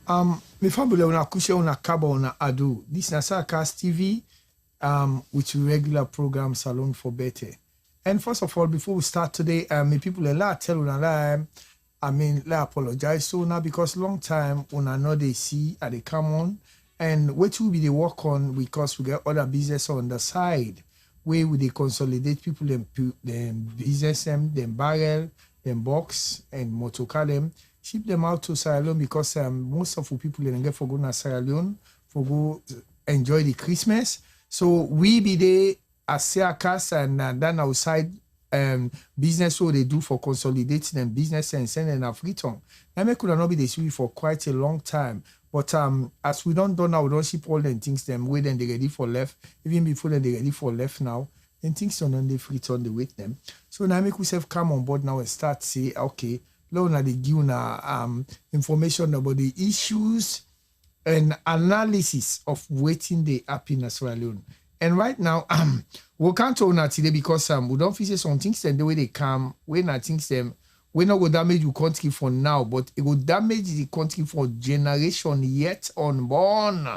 Me family una kushe una kaba una adu. This na Sarcast TV with regular program Salon for Better. And first of all, before we start today, me people a lot tell una I apologize so now because long time una know they see they come on and what will be the work on because we get other business on the side where we they consolidate people them business them barrel them box and motorcar them ship them out to Sierra Leone because most of the people in get for go to Sierra Leone for go enjoy the Christmas. So we be there as Sarcast and then outside business what they do for consolidating and business and sending a return. I may could not be the sweet for quite a long time. But as we don't now, we don't ship all the things them way then they ready for left. Even before then they ready for left now. And things on the return they wait them. So now make yourself come on board now and start say, okay, now they give information about the issues and analysis of waiting the happiness alone. And right now, we can't talk now today because we don't feel some things and the way they come, when I think them, we not go damage the country for now, but it will damage the country for generation yet unborn.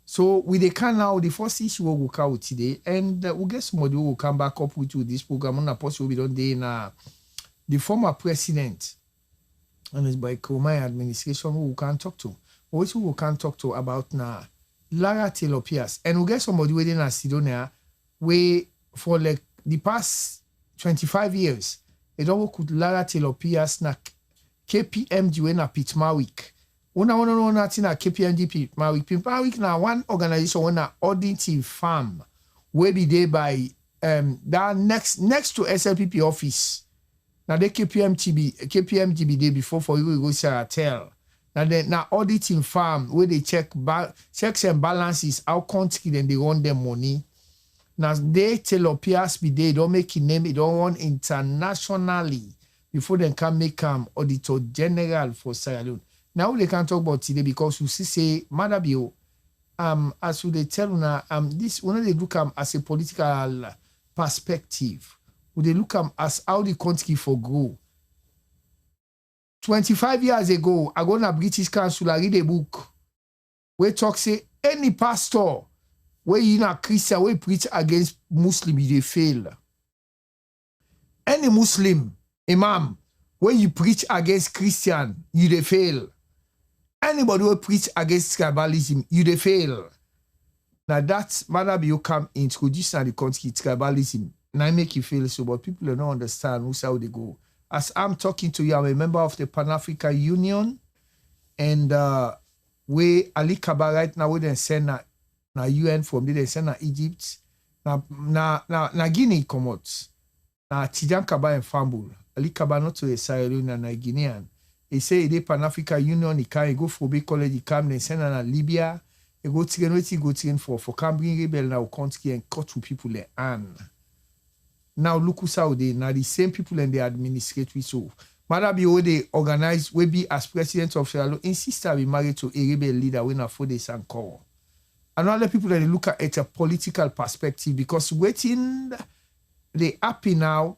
So with the can now, the first issue we will come out today, and we'll get somebody who will come back up with you this program on a post will be done day in the former president and it's by my administration who we can talk to. What we can talk to about now. Lara Taylor Pierce. And we get somebody waiting in Sidonia where for like the past 25 years, they don't work with Lara Taylor Pierce na KPMG na Pitmawick. Una nothing na KPMG Pitmawick. Pitmawick na one organization na auditing firm where be there by that next to SLPP office. Now the KPMG be there before for you go Sarah tell. Now auditing firm where they checks and balances how country then they run their money. Now they tell Pierce be they don't make a name, it don't want internationally before they can make Auditor General for Sierra Leone. Now they can talk about today because you see say Madabio as they tell now this when they look as a political perspective, when they look as how the country for grow. 25 years ago, I go to British Council, I read a book where talk say any pastor where you a Christian where preach against Muslim, they fail. Any Muslim imam where you preach against Christian, you they fail. Anybody who preach against tribalism, you they fail. Now that's matter you come introduce the country tribalism. Now make you feel so, but people don't understand who's how they go. As I'm talking to you, I'm a member of the Pan-African Union, and where Ali Kaba right now, we then send na UN from there, they send na Egypt, na Guinea come out, na Tijan Kaba and Fambul. Ali Kaba not to a Sierra Leone na Guinean. He say the Pan-African Union, he can go for big college, he come, they send na Libya, he go train for can bring rebel now country and cut to people there and. Now look how they now the same people and they administrate with so. Madam they organize will be as president of Sierra Leone insist to be married to a rebel leader when for this and call. And other people that they look at a political perspective because waiting they happy now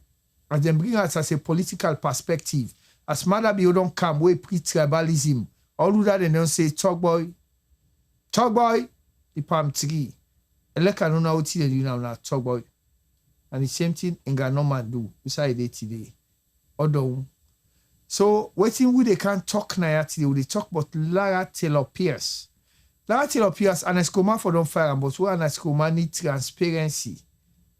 as they bring us as a political perspective. As Madam don't come we pre-tribalism. All of that they don't say talk boy, the palm tree. And like I don't know what you now talk boy. And the same thing in Ghana do beside it today. Although, so waiting who they can talk now today, they talk about Lara Taylor Pierce. Lara Taylor Pierce and Escoma for don't fire, but who and Escoma need transparency.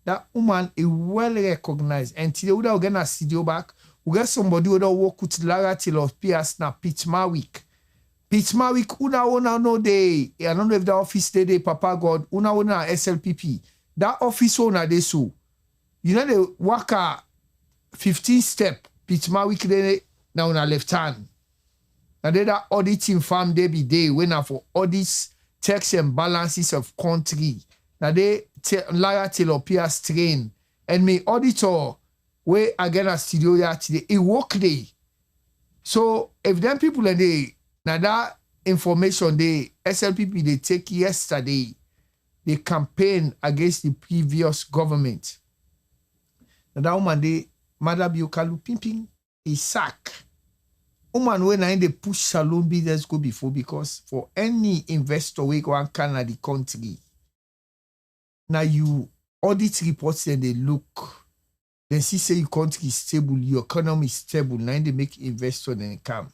That woman is well recognized. And today we get a studio back. We get somebody who don't work with Lara Taylor Pierce na Pitmawick. Pitmawick, una no day. I don't know if the office day, Papa God, una SLPP. That office owner they so. You know the worker 15 step Pitmawick now on the left hand. And then that auditing firm they be there when for audits, checks and balances of country. Now they Lara Taylor Pierce train and me auditor where again a studio here today it work day. So if them people and they now that information they SLPP they take yesterday, they campaign against the previous government. Now that woman they Madam Yokalu pimping is sack. woman when I they push salon business go before, because for any investor we go and Canada the country, now you audit reports and they look, then see say your country is stable, your economy is stable, now they make investor then come.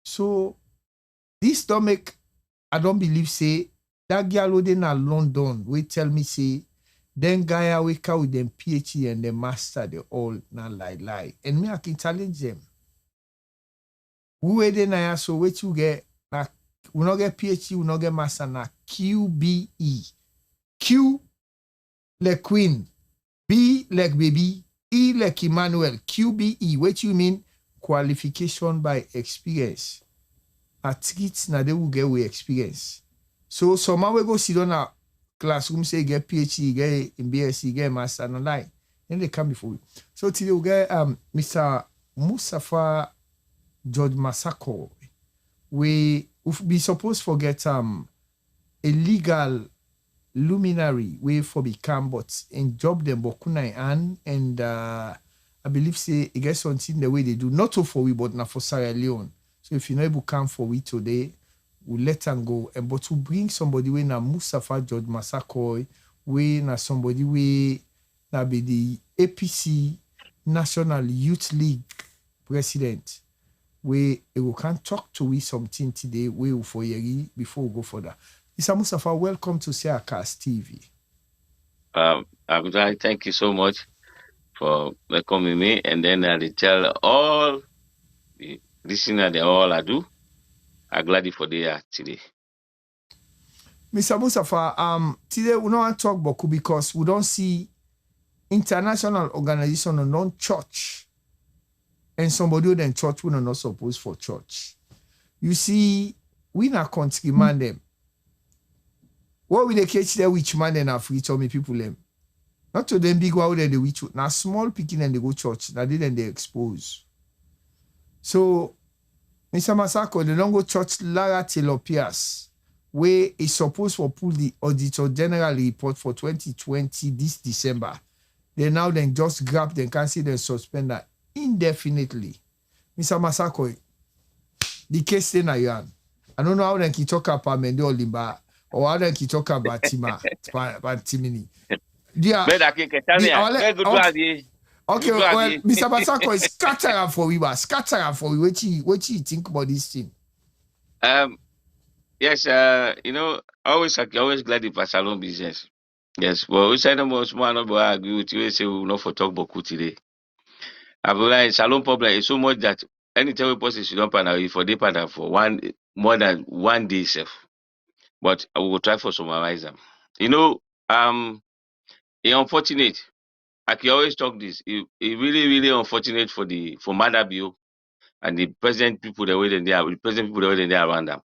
So this don't make, I don't believe say that girl in London we tell me say then guy wake up with them PhD and the master they all not lie. And me I can challenge them. We dey na so what you get na we not get PhD, we not get master na QBE. Q like queen, B like baby, E like Emmanuel. QBE, what you mean? Qualification by experience. At least na they will get with experience. So someone will go sit on a classroom say get PhD, get MBSc, get master, no lie. Then they come before you. So today we get Mr. Mustafa George Masako, we be supposed to forget a legal luminary way for become, but in job them bokunai and I believe say it gets something the way they do, not for we but not for Sierra Leone. So if you're not able to come for we today, we'll let them go. And but to bring somebody we na Mustafa George Masako, we na somebody we na be the APC National Youth League president. We can talk to we something today we for Yeri before we go further. Mr. Mustafa, welcome to Cast TV. Thank you so much for welcoming me, and then I tell all the listeners all I do. I'm glad for the today. Mr. Mustafa, today we don't talk Boku because we don't see international organization or non-church. And somebody who then church we are not supposed for church. You see, we not country man them. What will they catch there which man then are free to me people them? Not to them big one the which now small picking and they go church, now then they expose. So Mr. Masako, they don't go church Lara Telopias, where is supposed to pull the Auditor General report for 2020 this December. They now then just grab them, cancel them, suspend that indefinitely. Mr. Masako, the case then I am. I don't know how they can talk about Mende Olimba or how they can talk about Timini. Okay, well, Mr. Masako is scattering for we, What you think about this thing? Yes, always glad if salon business. Yes, well, we said almost one of I agree with you. Say we will not for talk Boku today. I've realized salon problem is so much that anytime we post it, don't partner for they partner for more than 1 day self. But I will try for summarize them. It's unfortunate. I can always talk this. It really, really unfortunate for Madabio and the present people the way they are, the present people the way they are around them.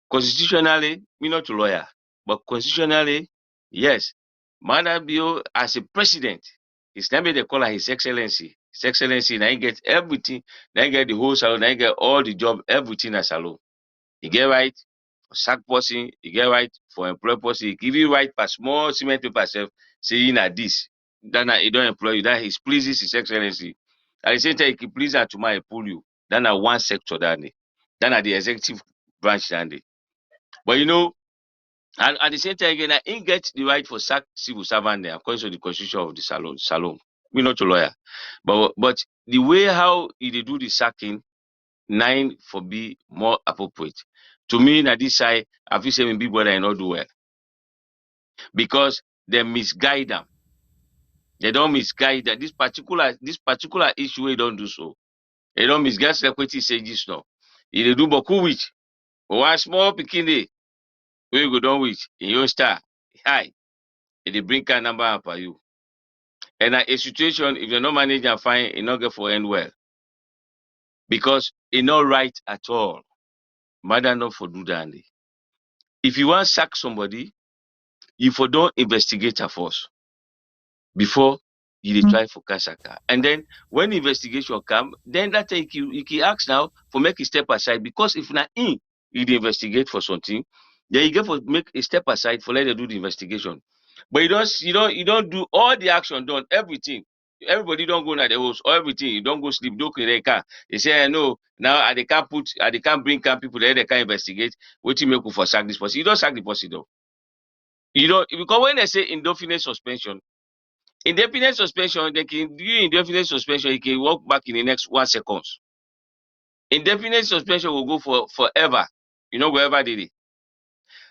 Constitutionally, we're not a lawyer, but constitutionally, yes, Madabio as a president, his name they call her His Excellency. His Excellency, now he get everything, now he get the whole salon, now he get all the job, everything as salon. He get right for sack person, he get right for employ person, he give you right for small cement paper self, saying that this, then he don't employ you, that he pleases His Excellency. At the same time, he please to my pull you. Then at one sector that day. Then at the executive branch that day. But at the same time again, I ain't get the right for sack civil servant there, according to the constitution of the salon. We're not a lawyer. But the way how they do the sacking, 9 for be more appropriate. To me, na this side, I feel saying big brother not do well. Because they misguide them. They don't misguide that this particular issue they don't do so. They don't misguide security say this no. If they do boku which one small bikini, we go down with in your star high. If they bring kind number up for you. And a situation, if you're not managing and fine, it not get for end well. Because it not right at all. Mother not for do that. If you want to sack somebody, you for don't investigate her first before you try for Kasaka. And then when investigation come, then that you can ask now for make a step aside, because if not in you investigate for something, then you get for make a step aside for let them do the investigation. But you don't do all the action done, everything. everybody don't go na the house or everything. You don't go sleep. Don't they can. They say no. Now they can't bring camp people there. They can investigate. What you make for sack this person? You don't sack the person though. You don't, because when they say indefinite suspension, they can do indefinite suspension. You can walk back in the next 1 second. Indefinite suspension will go for forever. You know, wherever they did.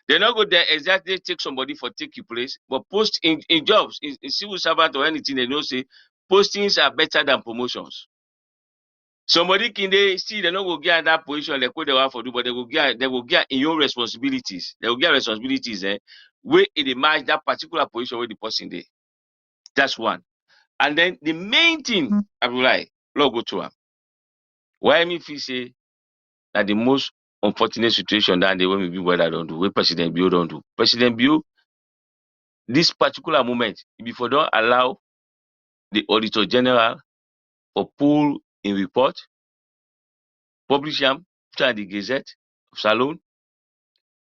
They not go there exactly take somebody for take your place, but post in jobs, in civil servant or anything, they know say postings are better than promotions. Somebody can they see they not go get that position like what they want for do, but they will get in your responsibilities. They will get responsibilities where it match that particular position where the person there. That's one. And then the main thing I will like, Lord go to him. Why me feel say that the most unfortunate situation that they when we be what I don't do, what President Bio don't do. President Bio, this particular moment, before don't allow the Auditor General for pull in report, publish them, put the Gazette of Salon,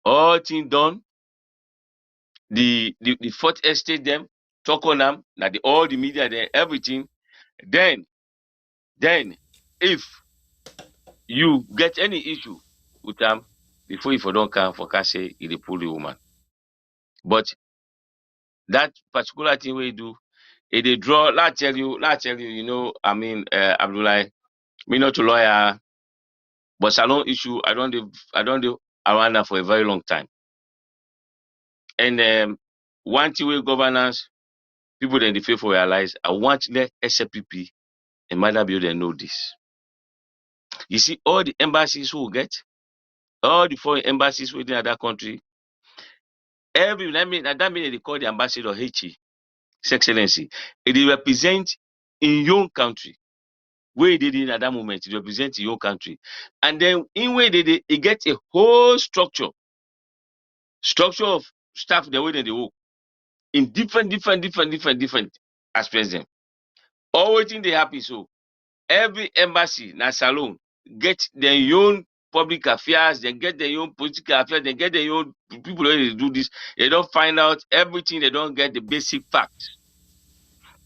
all things done, the fourth estate them, talk on them, that all the media there, everything. Then if you get any issue with them, before you for don't come for can say it pull the woman. But that particular thing we do, it they draw, let tell you, you know, I mean, Abdullah, me not a lawyer, but Salon issue, I don't do around that for a very long time. And one thing with governance, people then the faithful realize, I want the SFPP and Mother Builder know this. You see, all the embassies who get, all the foreign embassies within that country, that mean they call the ambassador HE, His Excellency. It represent in your country. Where they did at that moment, it represents your country. And then in where they did, it gets a whole structure of staff the way that they work in different aspects. Them. All waiting they happy. So every embassy, na Salon, get their own public affairs, they get their own political affairs, they get their own people where they do this. They don't find out everything, they don't get the basic facts.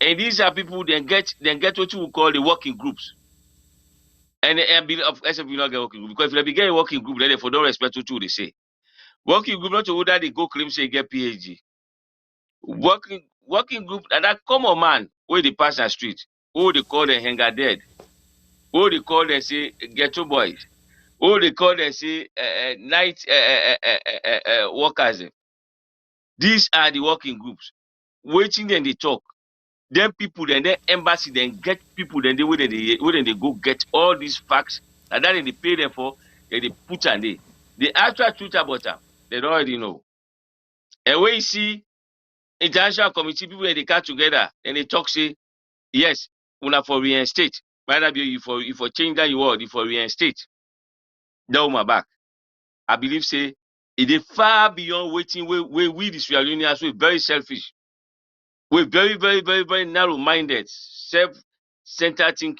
And these are people then get what you would call the working groups. And of SF will not get working group. Because if they get a working group, then they for don't respect what they say. Working group not to order they go claim say get PhD. Working group and that common man where they pass the street, who they call the hanger dead, who they call them say ghetto boys, who they call them say night workers. These are the working groups. Waiting then they talk. Then people then embassy then get people then they where they go get all these facts and then they pay them for, then they put on there. The actual truth about them, they don't already know. And when you see international committee, people when they come together and they talk say, yes, una for reinstate. Might not be you for change that you word, you for reinstate. That my back. I believe say it is far beyond waiting where we the Sierra Leoneans we're very selfish. We're very narrow-minded, self-centered thinking.